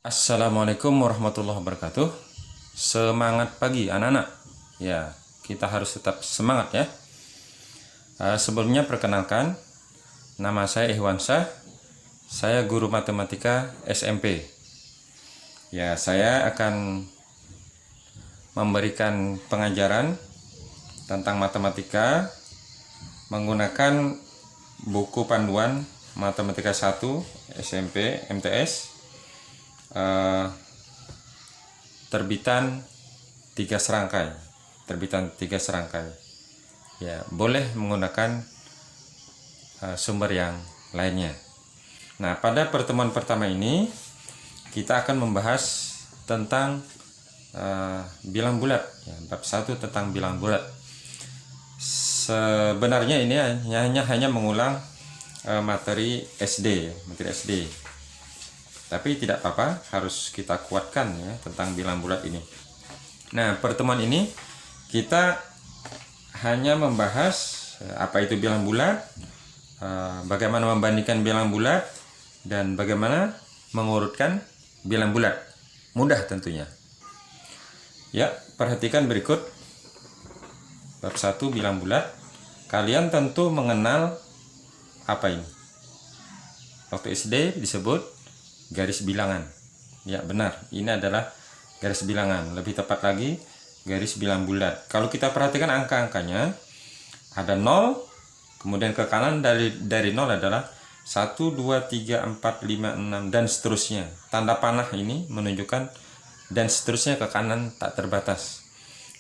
Assalamualaikum warahmatullahi wabarakatuh. Semangat pagi anak-anak. Ya, kita harus tetap semangat ya. Sebelumnya perkenalkan, nama saya Ihwansyah. Saya guru matematika SMP. Ya, saya akan memberikan pengajaran tentang matematika menggunakan buku panduan Matematika 1 SMP MTS terbitan 3 serangkai. Ya, boleh menggunakan sumber yang lainnya. Nah, pada pertemuan pertama ini kita akan membahas tentang bilang bulat ya, bab 1 tentang bilang bulat. Sebenarnya ini hanya mengulang materi SD. Tapi tidak apa-apa, harus kita kuatkan ya tentang bilang bulat ini. Nah, pertemuan ini kita hanya membahas apa itu bilang bulat, bagaimana membandingkan bilang bulat, dan bagaimana mengurutkan bilang bulat. Mudah tentunya. Ya, perhatikan berikut. Bab 1 bilang bulat. Kalian tentu mengenal apa ini? Waktu SD disebut garis bilangan. Ya, benar, ini adalah garis bilangan. Lebih tepat lagi, garis bilang bulat. Kalau kita perhatikan angka-angkanya, ada 0, kemudian ke kanan dari 0 adalah 1, 2, 3, 4, 5, 6, dan seterusnya. Tanda panah ini menunjukkan dan seterusnya ke kanan tak terbatas.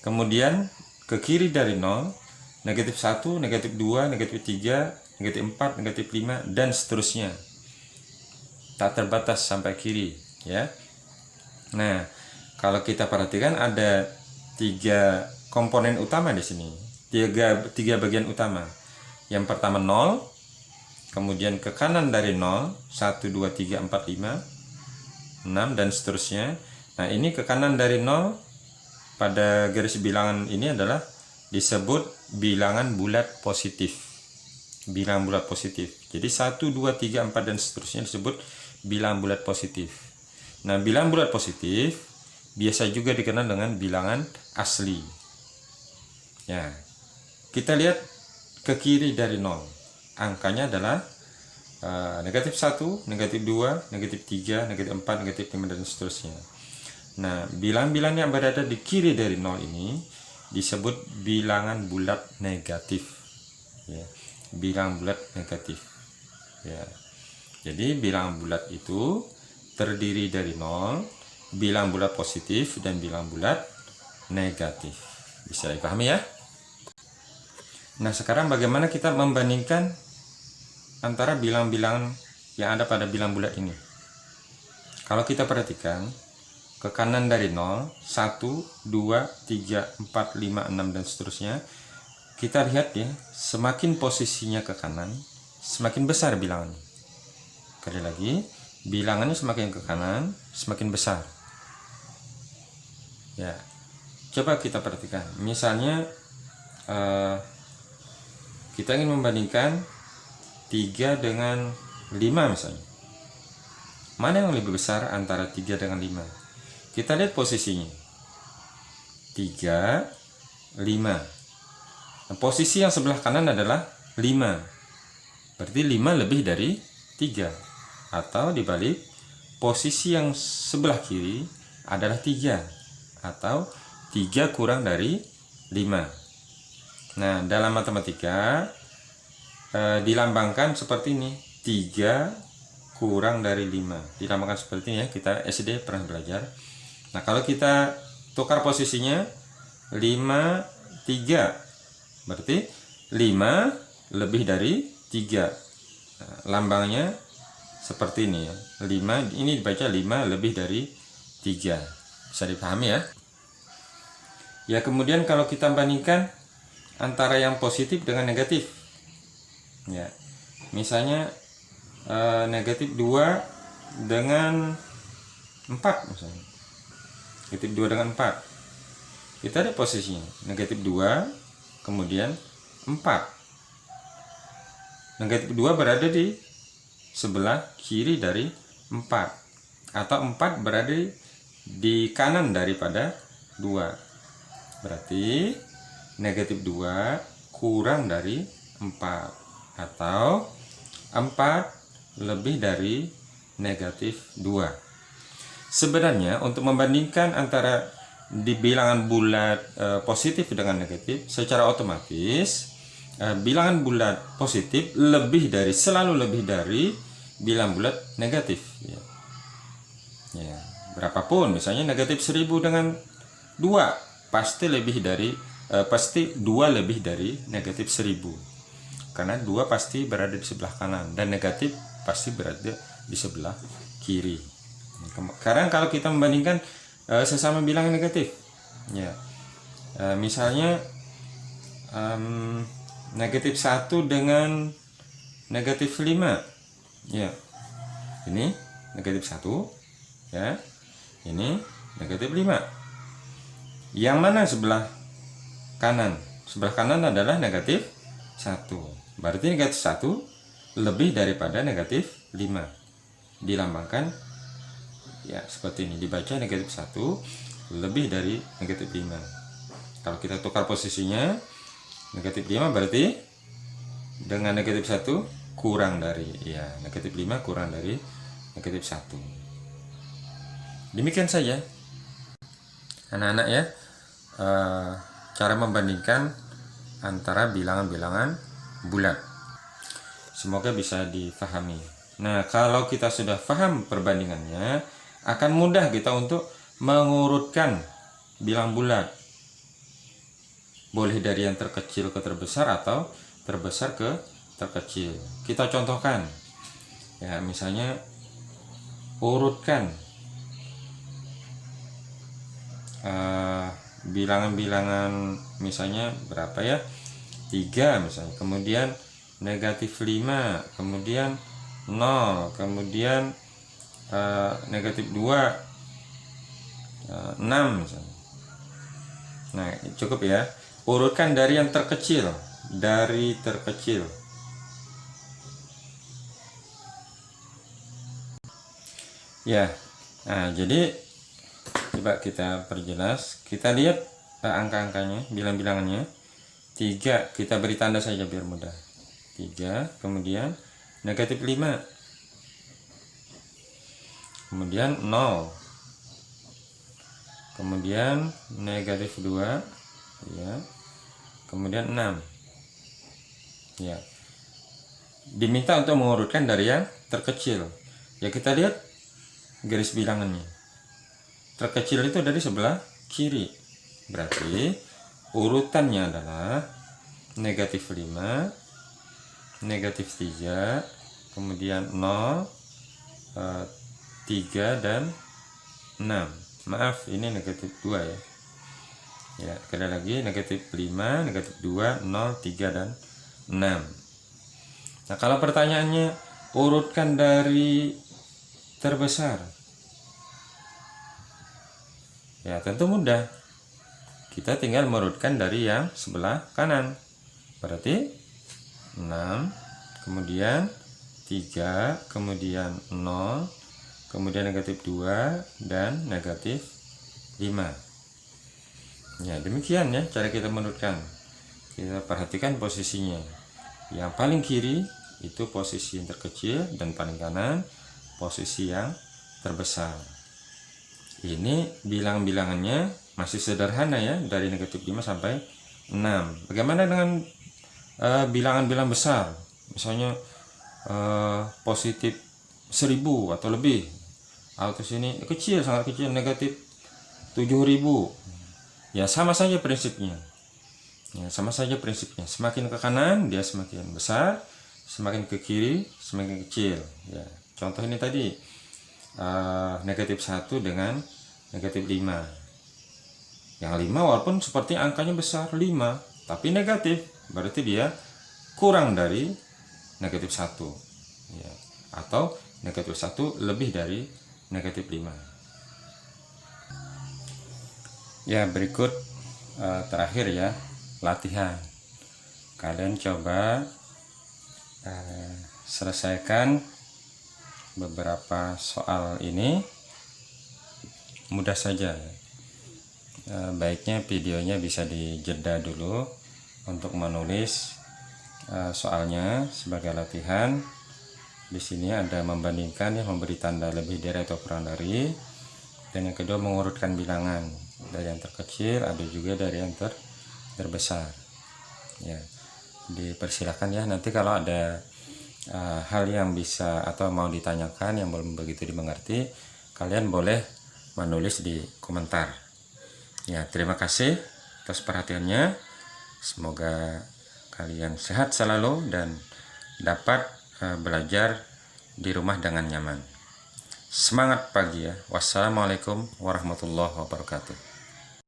Kemudian ke kiri dari 0, negatif 1, negatif 2, negatif 3, negatif 4, negatif 5, dan seterusnya. Tak terbatas sampai kiri ya. Nah, kalau kita perhatikan ada 3 komponen utama di sini. Tiga bagian utama. Yang pertama 0, kemudian ke kanan dari 0 1, 2, 3, 4, 5, 6, dan seterusnya. Nah, ini ke kanan dari 0 pada garis bilangan ini adalah disebut bilangan bulat positif. Bilangan bulat positif. Jadi 1, 2, 3, 4, dan seterusnya disebut bilangan bulat positif. Nah, bilangan bulat positif biasa juga dikenal dengan bilangan asli. Ya, kita lihat ke kiri dari 0. Angkanya adalah negatif 1, negatif 2, negatif 3, negatif 4, negatif 5, dan seterusnya. Nah, bilangan-bilangan yang berada di kiri dari 0 ini disebut bilangan bulat negatif. Ya, bilangan bulat negatif. Ya. Jadi bilangan bulat itu terdiri dari 0, bilangan bulat positif, dan bilangan bulat negatif. Bisa dipahami ya? Nah, sekarang bagaimana kita membandingkan antara bilangan-bilangan yang ada pada bilangan bulat ini? Kalau kita perhatikan ke kanan dari 0, 1, 2, 3, 4, 5, 6, dan seterusnya. Kita lihat ya, semakin posisinya ke kanan, semakin besar bilangannya. Sekali lagi, bilangannya semakin ke kanan, semakin besar. Ya, coba kita perhatikan. Misalnya, kita ingin membandingkan 3 dengan 5 misalnya. Mana yang lebih besar antara 3 dengan 5? Kita lihat posisinya. 3, 5. Nah, posisi yang sebelah kanan adalah 5. Berarti 5 lebih dari 3. Atau dibalik, posisi yang sebelah kiri adalah 3, atau 3 kurang dari 5. Nah, dalam matematika dilambangkan seperti ini, 3 kurang dari 5. Dilambangkan seperti ini ya, kita SD pernah belajar. Nah, kalau kita tukar posisinya 5, 3, berarti 5 lebih dari 3. Nah, lambangnya seperti ini ya. 5 ini dibaca 5 lebih dari 3. Bisa dipahami ya? Ya, kemudian kalau kita bandingkan antara yang positif dengan negatif. Ya. Misalnya negatif 2 dengan 4 misalnya. Negatif 2 dengan 4. Kita ada posisinya. Negatif 2, kemudian 4. Negatif 2 berada di sebelah kiri dari 4. atau 4 berada di kanan daripada 2. Berarti negatif 2 kurang dari 4, atau 4 lebih dari negatif 2. Sebenarnya untuk membandingkan antara di bilangan bulat positif dengan negatif, secara otomatis bilangan bulat positif selalu lebih dari bilangan bulat negatif, ya. Ya, berapapun, misalnya negatif 1000 dengan 2 pasti lebih dari pasti 2 lebih dari negatif 1000, karena 2 pasti berada di sebelah kanan dan negatif pasti berada di sebelah kiri. Sekarang kalau kita membandingkan sesama bilangan negatif, ya, misalnya negatif 1 dengan negatif 5, ya, ini negatif 1, ya, ini negatif 5. Yang mana sebelah kanan? Sebelah kanan adalah negatif 1. Berarti negatif 1 lebih daripada negatif 5. Dilambangkan ya seperti ini, dibaca negatif 1 lebih dari negatif 5. Kalau kita tukar posisinya, negatif 5 berarti dengan negatif 1 kurang dari, ya, negatif 5 kurang dari negatif 1. Demikian saja anak-anak, ya, cara membandingkan antara bilangan-bilangan bulat. Semoga bisa difahami. Nah, kalau kita sudah paham perbandingannya, akan mudah kita untuk mengurutkan bilangan bulat. Boleh dari yang terkecil ke terbesar atau terbesar ke terkecil. Kita contohkan, ya, misalnya urutkan bilangan-bilangan, misalnya berapa, ya, 3 misalnya, kemudian negatif 5, kemudian 0, kemudian negatif 2, 6 misalnya. Nah, cukup, ya, urutkan dari yang terkecil, ya. Nah, jadi coba kita perjelas, kita lihat angka-angkanya, bilang-bilangannya. 3 kita beri tanda saja biar mudah. 3, kemudian negatif 5, kemudian 0, kemudian negatif 2, ya, kemudian 6, ya. Diminta untuk mengurutkan dari yang terkecil, ya. Kita lihat garis bilangannya, terkecil itu dari sebelah kiri, berarti urutannya adalah negatif 5, negatif 3, kemudian 0, 3, dan 6. Maaf, ini negatif 2, ya. Ya, sekali lagi, negatif 5, negatif 2, 0, 3, dan 6. Nah, kalau pertanyaannya urutkan dari terbesar, ya, tentu mudah. Kita tinggal merutkan dari yang sebelah kanan. Berarti 6, kemudian 3, kemudian 0, kemudian negatif 2, dan negatif 5. Ya, demikian, ya, cara kita merutkan. Kita perhatikan posisinya. Yang paling kiri itu posisi yang terkecil, dan paling kanan posisi yang terbesar. Ini bilangan-bilangannya masih sederhana, ya, dari negatif 5 sampai 6. Bagaimana dengan bilangan-bilangan besar? Misalnya positif 1000 atau lebih, atau sini kecil, sangat kecil, negatif 7000. Ya, sama saja prinsipnya. Ya, sama saja prinsipnya. Semakin ke kanan dia semakin besar, semakin ke kiri semakin kecil. Ya, contoh ini tadi negatif 1 dengan negatif 5. Yang 5 walaupun seperti angkanya besar 5, tapi negatif, berarti dia kurang dari negatif 1, ya, atau negatif 1 lebih dari negatif 5. Ya, berikut terakhir, ya, latihan. Kalian coba selesaikan beberapa soal ini mudah saja. Baiknya videonya bisa dijeda dulu untuk menulis soalnya sebagai latihan. Di sini ada membandingkan, ya, memberi tanda lebih dari atau kurang dari, dan yang kedua mengurutkan bilangan dari yang terkecil, ada juga dari yang terbesar. Ya, dipersilakan ya. Nanti kalau ada hal yang bisa atau mau ditanyakan yang belum begitu dimengerti, kalian boleh menulis di komentar. Ya, terima kasih atas perhatiannya. Semoga kalian sehat selalu dan dapat belajar di rumah dengan nyaman. Semangat pagi ya. Wassalamualaikum warahmatullahi wabarakatuh.